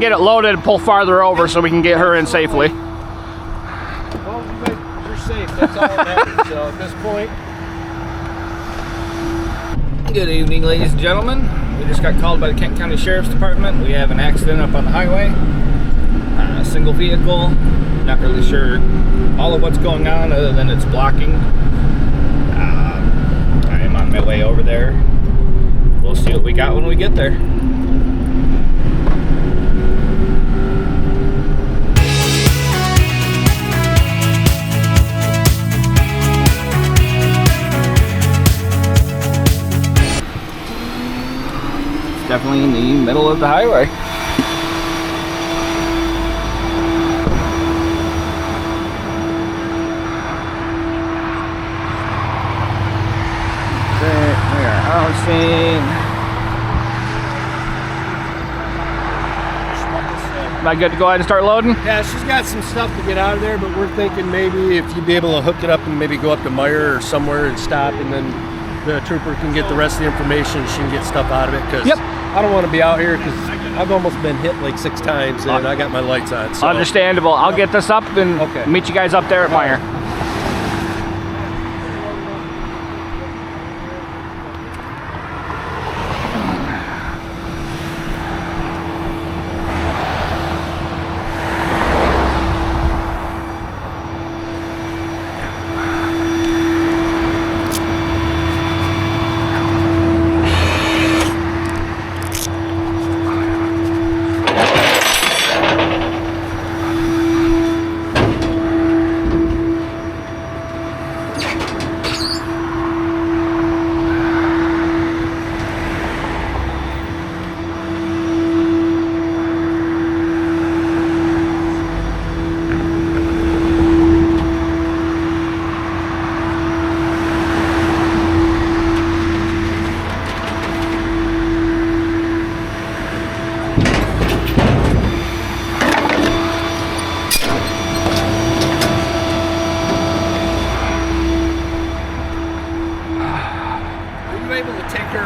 Get it loaded and pull farther over so we can get her in safely. Well, you're safe. That's all that matters. So at this point. Good evening, ladies and gentlemen. We just got called by the Kent County Sheriff's Department. We have an accident up on the highway. A single vehicle. Not really sure all of what's going on other than it's blocking. I am on my way over there. We'll see what we got when we get there. Definitely in the middle of the highway. Okay, we are on scene. Am I good to go ahead and start loading? Yeah, she's got some stuff to get out of there, but we're thinking maybe if you'd be able to hook it up and maybe go up to Meyer or somewhere and stop, and then the trooper can get the rest of the information. She can get stuff out of it, because I don't want to be out here because I've almost been hit like 6 times and I got my lights on. So. Understandable. I'll get this up and meet you guys up there at Meyer.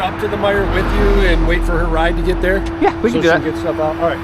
Up to the Meyer with you and wait for her ride to get there? Yeah, we can do that. So she can get stuff out. All right.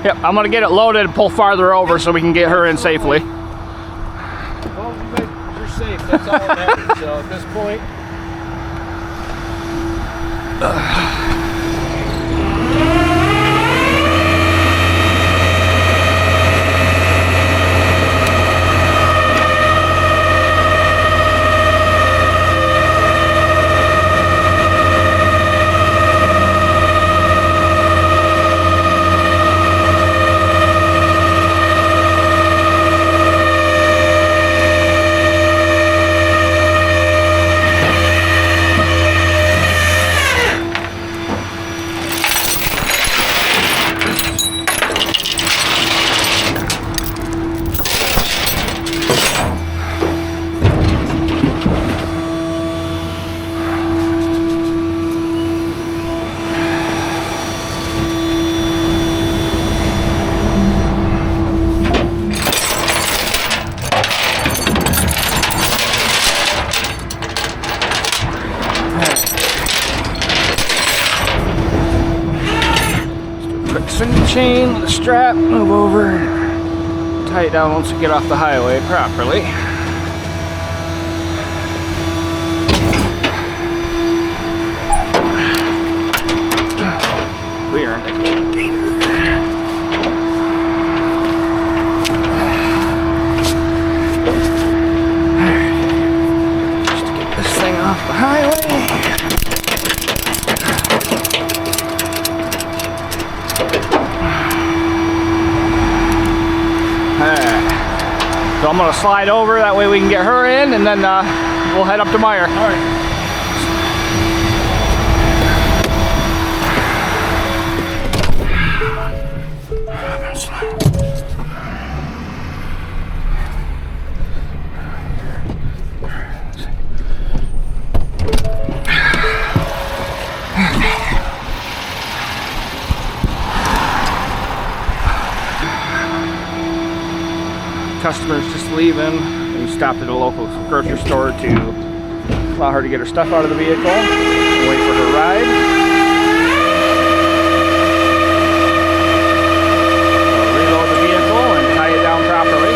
Yep, I'm gonna get it loaded and pull farther over so we can get her in safely. Well, you're safe. That's all that matters. So at this point. Spin the chain with the strap, move over, tie it down once we get off the highway properly. We are in the just to get this thing off the highway. So I'm I'm gonna slide over, that way we can get her in, and then we'll head up to Meijer. All right. Customers just leaving. We stopped at a local grocery store to allow her to get her stuff out of the vehicle and wait for her ride. We'll reload the vehicle and tie it down properly.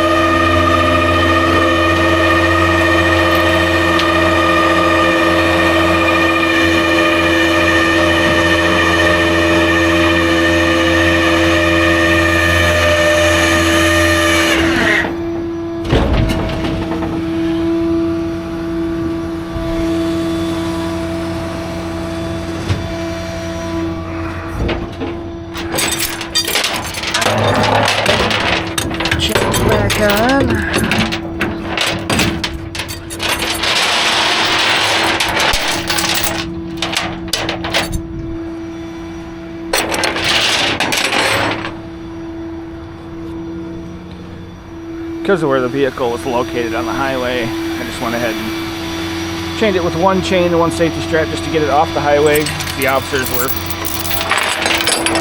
Because of where the vehicle was located on the highway, I just went ahead and chained it with one chain and one safety strap just to get it off the highway. The officers were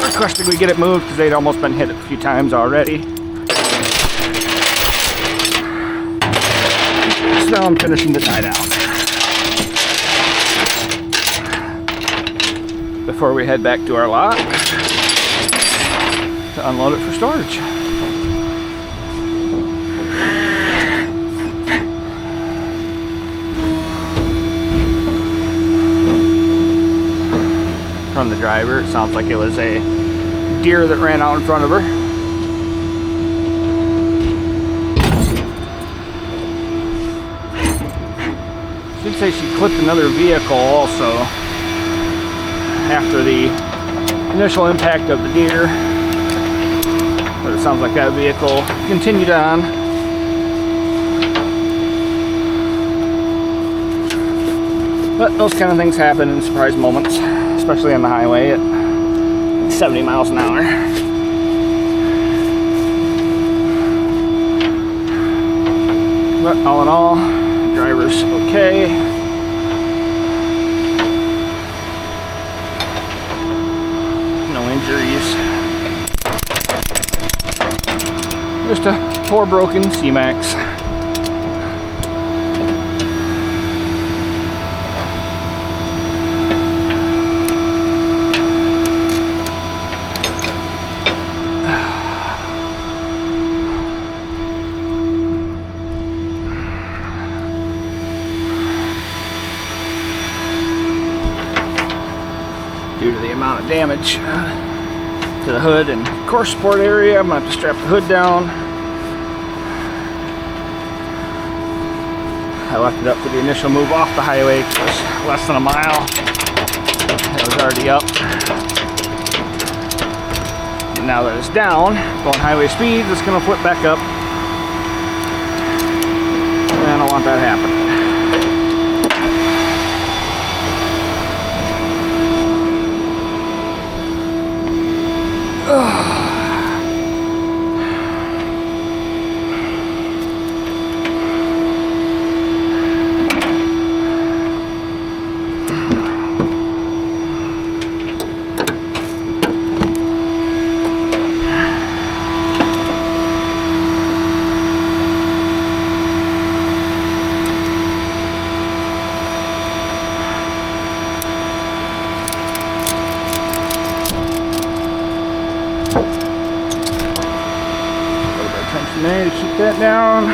requesting we get it moved because they'd almost been hit a few times already. So now I'm finishing the tie down before we head back to our lot to unload it for storage. From the driver, it sounds like it was a deer that ran out in front of her. Should say she clipped another vehicle also after the initial impact of the deer, but it sounds like that vehicle continued on. But those kind of things happen in surprise moments, especially on the highway at 70 miles an hour. But all in all, the driver's okay. No injuries. Just a poor broken C-Max. Due to the amount of damage to the hood and core support area, I'm going to have to strap the hood down. I left it up for the initial move off the highway because it was less than a mile. It was already up. And now that it's down, going highway speeds, it's going to flip back up. And I don't want that to happen. There to keep that down.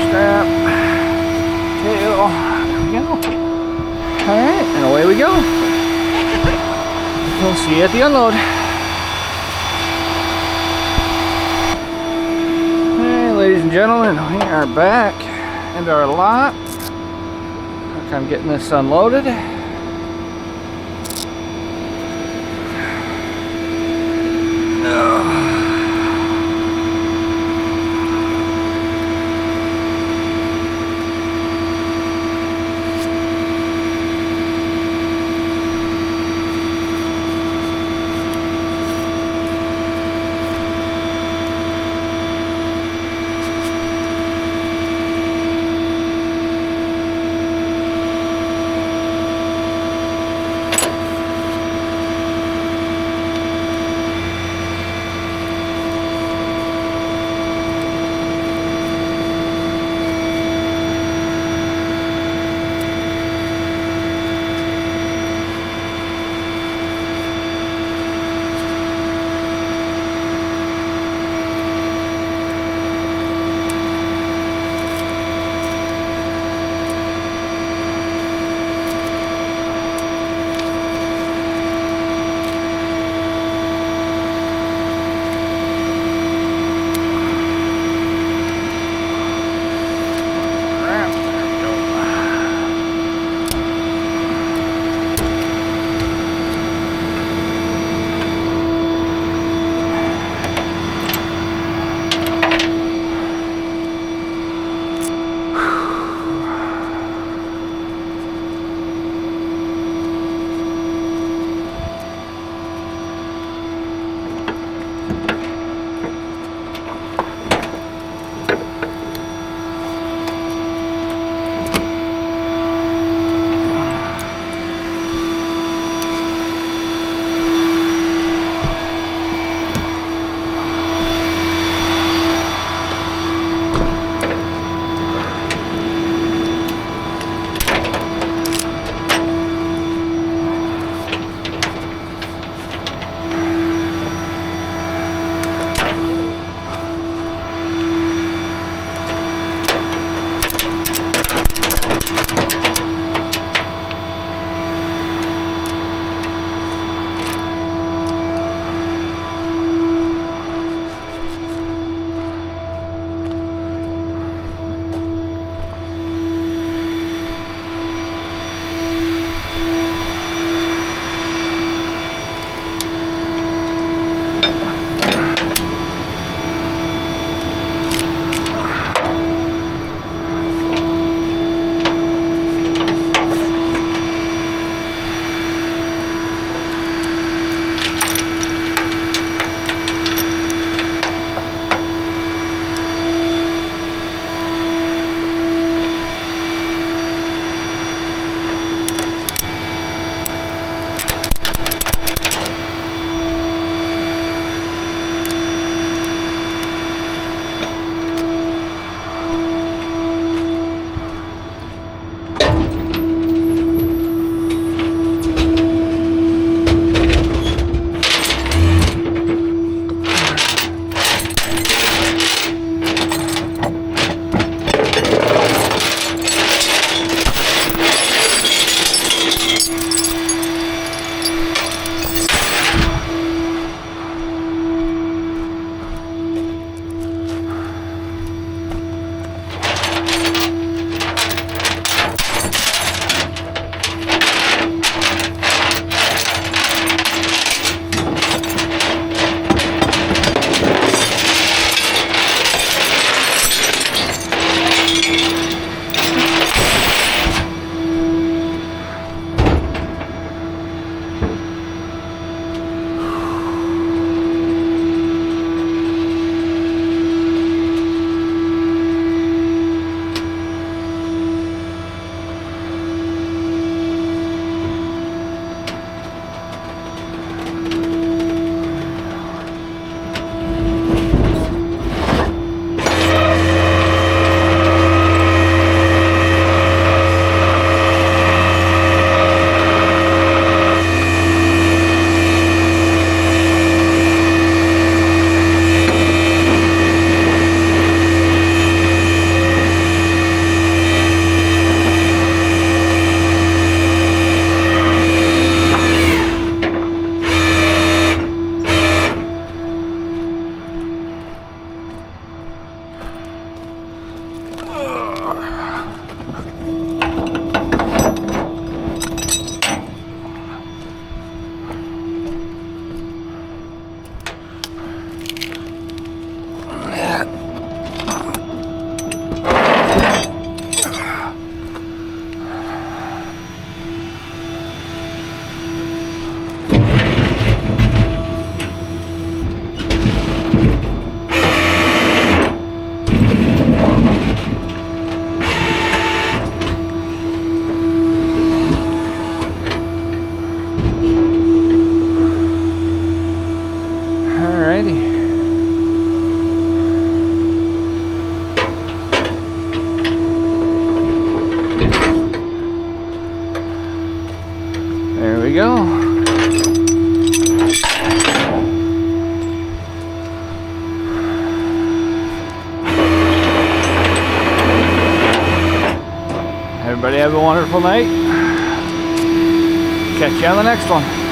Strap, tail, there we go. All right, and away we go. We'll see you at the unload. Hey, ladies and gentlemen, we are back into our lot. I'm getting this unloaded. Everybody have a wonderful night. Catch you on the next one.